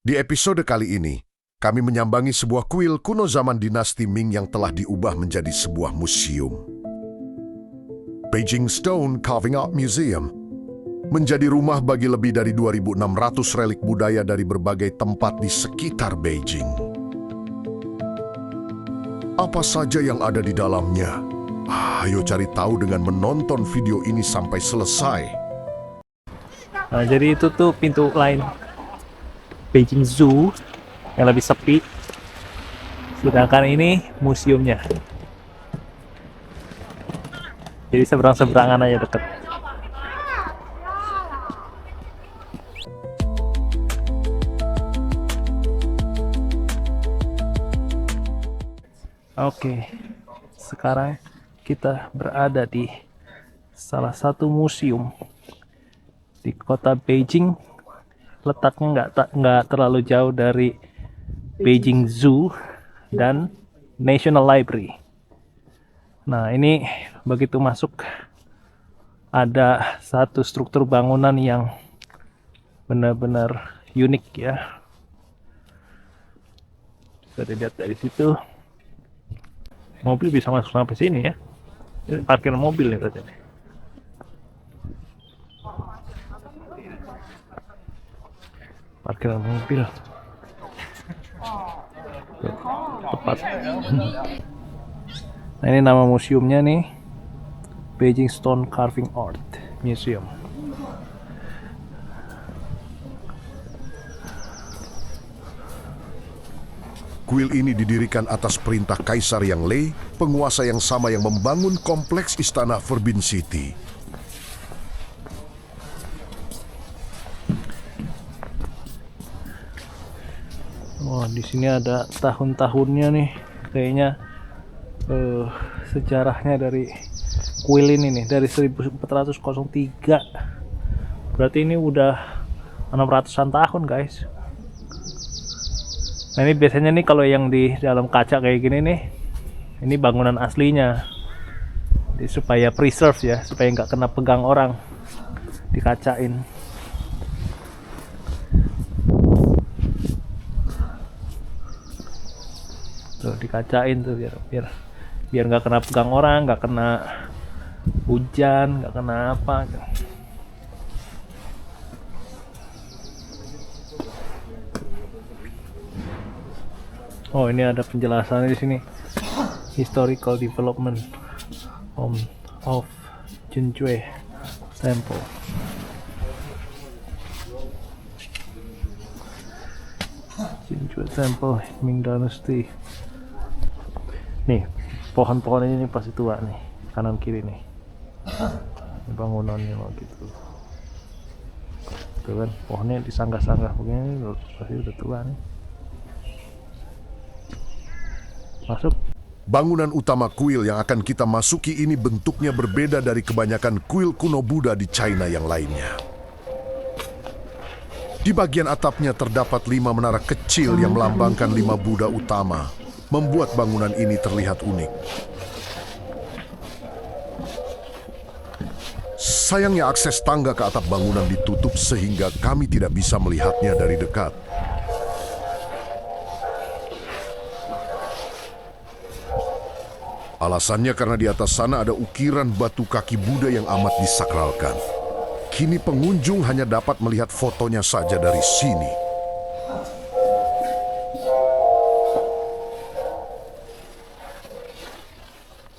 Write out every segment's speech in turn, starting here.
Di episode kali ini, kami menyambangi sebuah kuil kuno zaman dinasti Ming yang telah diubah menjadi sebuah museum. Beijing Stone Carving Art Museum menjadi rumah bagi lebih dari 2.600 relik budaya dari berbagai tempat di sekitar Beijing. Apa saja yang ada di dalamnya? Ayo cari tahu dengan menonton video ini sampai selesai. Nah, jadi itu tuh pintu lain Beijing Zoo yang lebih sepi, sedangkan ini museumnya. Jadi seberang-seberangan aja deket. Oke, sekarang kita berada di salah satu museum di kota Beijing. Letaknya nggak terlalu jauh dari Beijing Zoo dan National Library. Nah, ini begitu masuk ada satu struktur bangunan yang benar-benar unik ya. Bisa dilihat dari situ. Mobil bisa masuk sampai sini ya. Ini parkiran mobil nih katanya. Parkiran mobil tepat. Nah, ini nama museumnya nih, Beijing Stone Carving Art Museum. Kuil ini didirikan atas perintah Kaisar Yang Lei, penguasa yang sama yang membangun kompleks istana Forbidden City. Wah, di sini ada tahun-tahunnya nih, kayaknya sejarahnya dari kuil ini nih dari 1403. Berarti ini udah 600-an tahun, guys. Nah, ini biasanya nih kalau yang di dalam kaca kayak gini nih, ini bangunan aslinya. Jadi supaya preserve ya, supaya nggak kena pegang orang, dikacain. Tuh, dikacain tuh biar nggak kena pegang orang, nggak kena hujan, nggak kena apa. Oh, ini ada penjelasannya di sini. Historical development of Jinjue Temple. Jinjue Temple, Ming Dynasty. Nih, pohon-pohon ini pasti tua nih, kanan kiri nih. Ini bangunannya gitu. Tuh kan, pohonnya disanggah-sanggah begini, pasti udah tua nih. Masuk. Bangunan utama kuil yang akan kita masuki ini bentuknya berbeda dari kebanyakan kuil kuno Buddha di China yang lainnya. Di bagian atapnya terdapat 5 menara kecil yang melambangkan 5 Buddha utama, membuat bangunan ini terlihat unik. Sayangnya akses tangga ke atap bangunan ditutup sehingga kami tidak bisa melihatnya dari dekat. Alasannya karena di atas sana ada ukiran batu kaki Buddha yang amat disakralkan. Kini pengunjung hanya dapat melihat fotonya saja dari sini.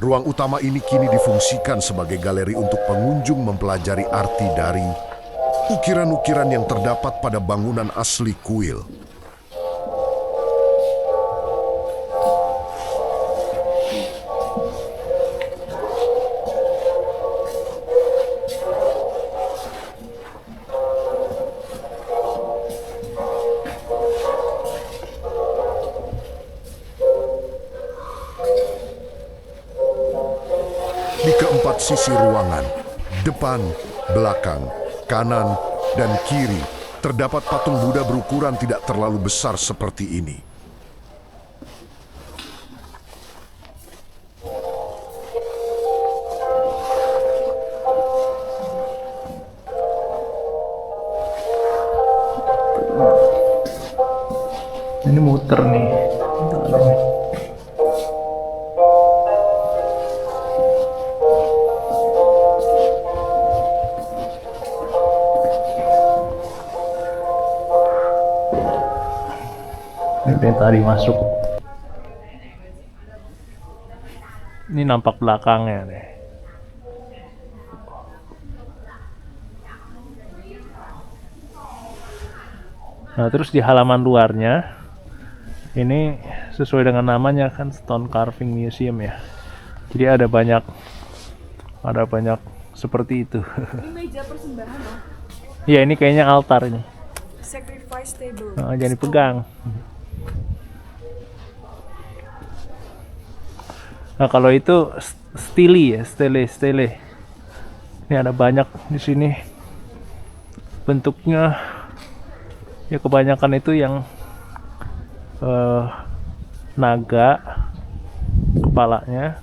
Ruang utama ini kini difungsikan sebagai galeri untuk pengunjung mempelajari arti dari ukiran-ukiran yang terdapat pada bangunan asli kuil. Di keempat sisi ruangan, depan, belakang, kanan, dan kiri, terdapat patung Buddha berukuran tidak terlalu besar seperti ini. Ini muter nih. Ini yang tadi masuk. Ini nampak belakangnya nih. Nah, terus di halaman luarnya ini sesuai dengan namanya kan Stone Carving Museum ya. Jadi ada banyak seperti itu. Ini meja persembahan loh. Ya, ini kayaknya altar ini. Sacrifice table. Nah, jangan dipegang. Nah, kalau itu stele ya, stele. Ini ada banyak di sini. Bentuknya ya kebanyakan itu yang naga, kepalanya,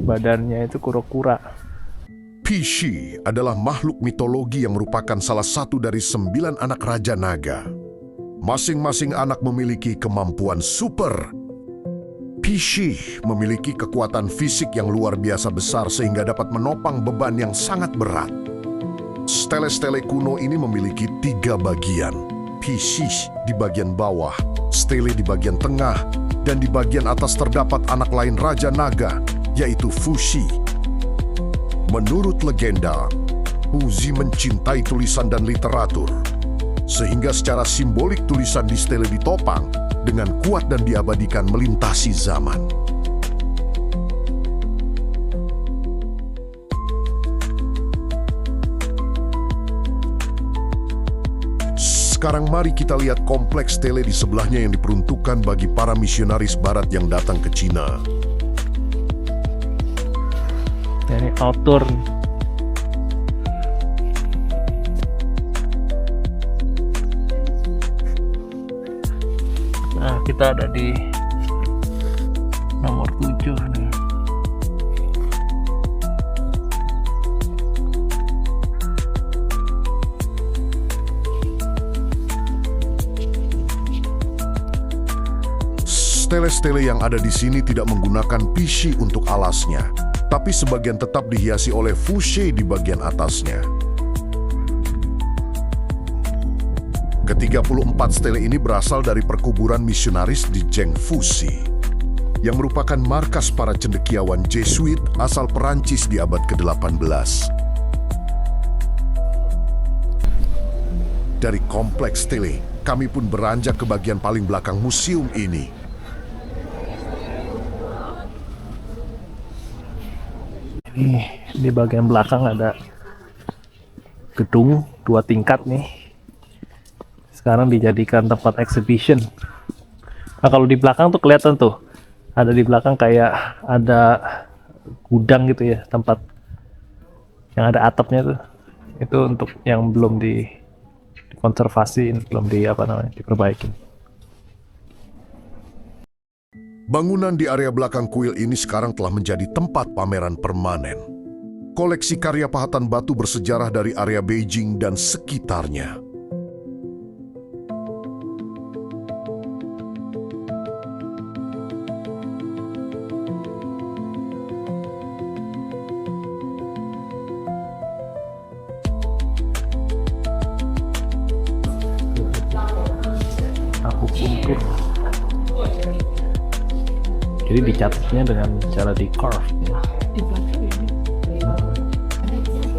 badannya itu kura-kura. Pishi adalah makhluk mitologi yang merupakan salah satu dari 9 anak Raja Naga. Masing-masing anak memiliki kemampuan super. Pishi memiliki kekuatan fisik yang luar biasa besar sehingga dapat menopang beban yang sangat berat. Stele-stele kuno ini memiliki 3 bagian. Pishi di bagian bawah, stele di bagian tengah, dan di bagian atas terdapat anak lain Raja Naga, yaitu Fushi. Menurut legenda, Fushi mencintai tulisan dan literatur, sehingga secara simbolik tulisan di stele ditopang dengan kuat dan diabadikan melintasi zaman. Sekarang mari kita lihat kompleks stele di sebelahnya yang diperuntukkan bagi para misionaris barat yang datang ke Cina. Ini outdoor. Nah, kita ada di nomor 7 nih. Stele-stele yang ada di sini tidak menggunakan pishi untuk alasnya, tapi sebagian tetap dihiasi oleh Fushi di bagian atasnya. Ke-34 stele ini berasal dari perkuburan misionaris di Zhengfushi, yang merupakan markas para cendekiawan Jesuit asal Perancis di abad ke-18. Dari kompleks stele, kami pun beranjak ke bagian paling belakang museum ini. Ini di bagian belakang ada gedung 2 tingkat nih. Sekarang dijadikan tempat exhibition. Nah, kalau di belakang tuh kelihatan tuh, ada di belakang kayak ada gudang gitu ya, tempat yang ada atapnya tuh. Itu untuk yang belum dikonservasi, belum diperbaiki. Bangunan di area belakang kuil ini sekarang telah menjadi tempat pameran permanen. Koleksi karya pahatan batu bersejarah dari area Beijing dan sekitarnya. Akupuntur. Jadi dicatatnya dengan cara di carve ya. Di belakang ini.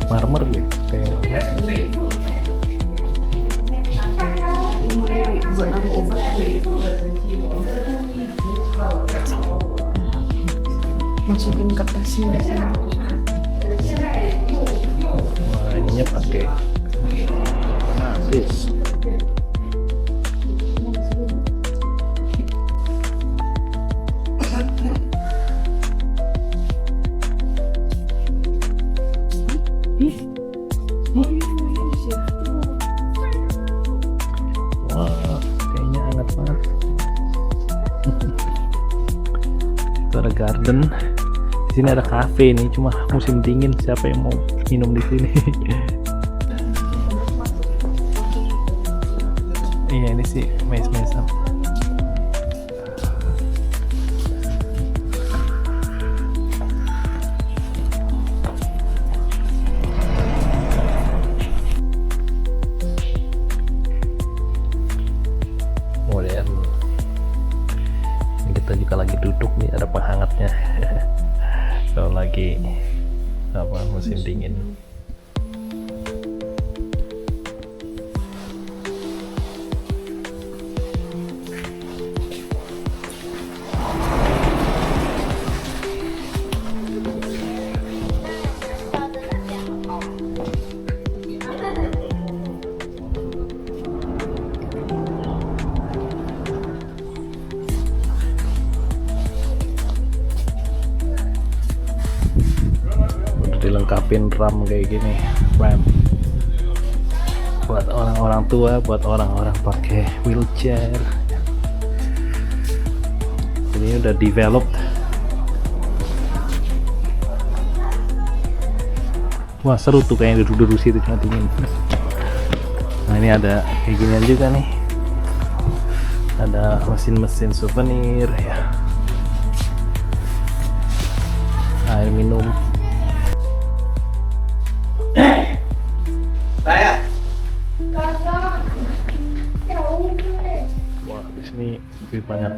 Marmer gitu kayaknya. Buat naruh obat. Masukin kertasnya di sana. Nah, ininya pakai habis. Wah, kayaknya hangat banget. Itu ada garden. Di sini ada cafe nih, cuma musim dingin. Siapa yang mau minum di sini? Iya, ini sih mes-mesan. ini. Dilengkapin RAM kayak gini, RAM buat orang-orang tua, buat orang-orang pakai wheelchair. Ini udah developed. Wah seru tuh kayaknya duduk-duduk situ cuma dingin. Nah ini ada kayak ginian juga nih, ada mesin-mesin souvenir ya, air minum. Wah di sini lebih banyak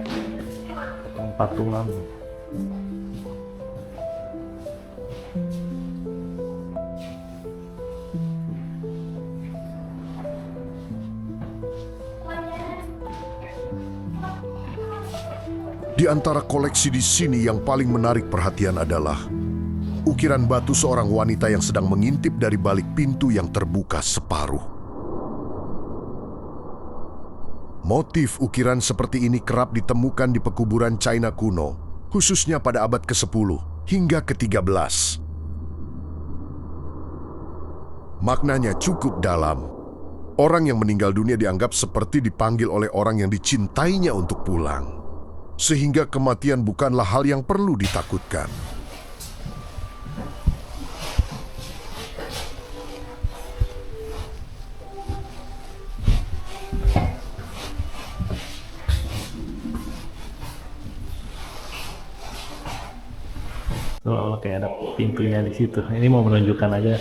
patungan. Di antara koleksi di sini yang paling menarik perhatian adalah ukiran batu seorang wanita yang sedang mengintip dari balik pintu yang terbuka separuh. Motif ukiran seperti ini kerap ditemukan di pekuburan China kuno, khususnya pada abad ke-10 hingga ke-13. Maknanya cukup dalam. Orang yang meninggal dunia dianggap seperti dipanggil oleh orang yang dicintainya untuk pulang. Sehingga kematian bukanlah hal yang perlu ditakutkan. Oh, kayak ada pintunya di situ. Ini mau menunjukkan aja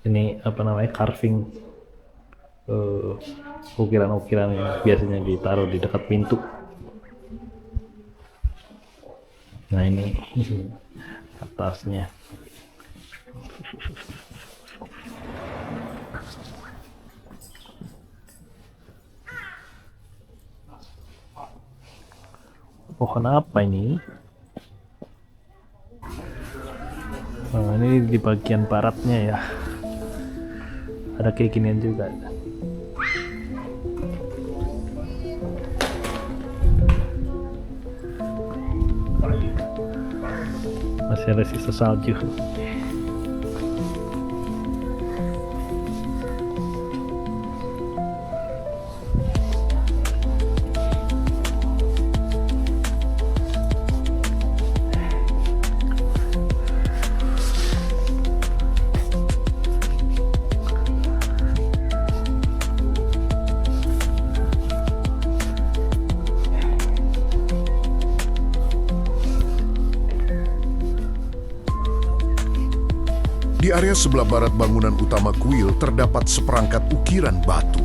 ini apa namanya, carving ukiran-ukiran yang biasanya ditaruh di dekat pintu. Nah ini atasnya. Pohon apa ini? Nah, ini di bagian baratnya ya. Ada kayak ginian juga. Masih ada sisa salju. Di area sebelah barat bangunan utama kuil terdapat seperangkat ukiran batu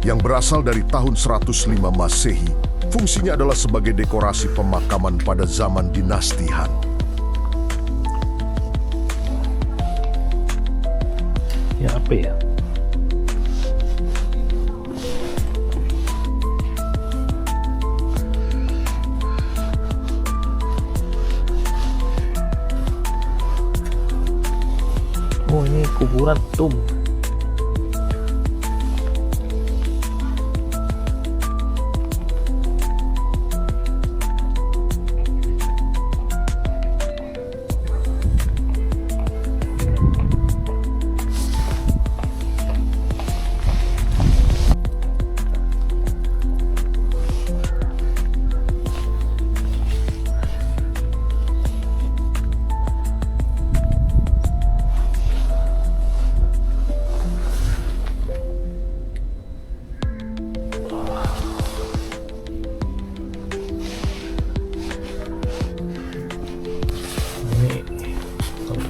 yang berasal dari tahun 105 Masehi. Fungsinya adalah sebagai dekorasi pemakaman pada zaman dinasti Han. Ya apa ya? Oh ini kuburan tomb.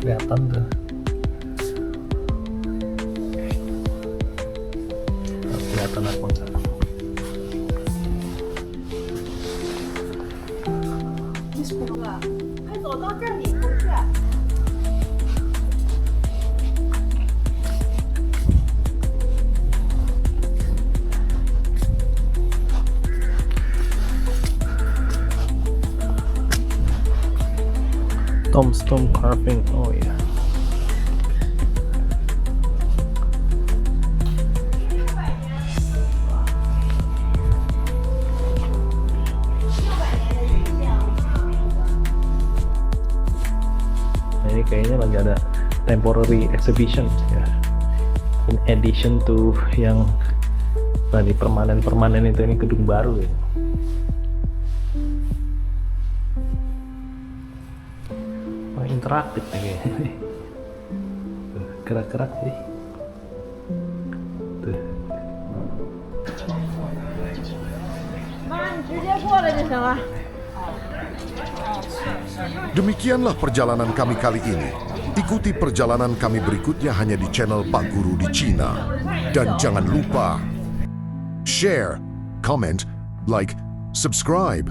Kelihatan tuh. Kelihatan apa enggak? tombstone carving. Oh ya. Nah, ini kayaknya lagi ada temporary exhibition ya. In addition to yang tadi permanen itu, ini gedung baru ya. Wah, interaktif nih kayaknya. Tuh, gerak-gerak sih. Tuh. 妈，你直接过来就行了。 Demikianlah perjalanan kami kali ini. Ikuti perjalanan kami berikutnya hanya di channel Pak Guru di Cina. Dan jangan lupa share, comment, like, subscribe.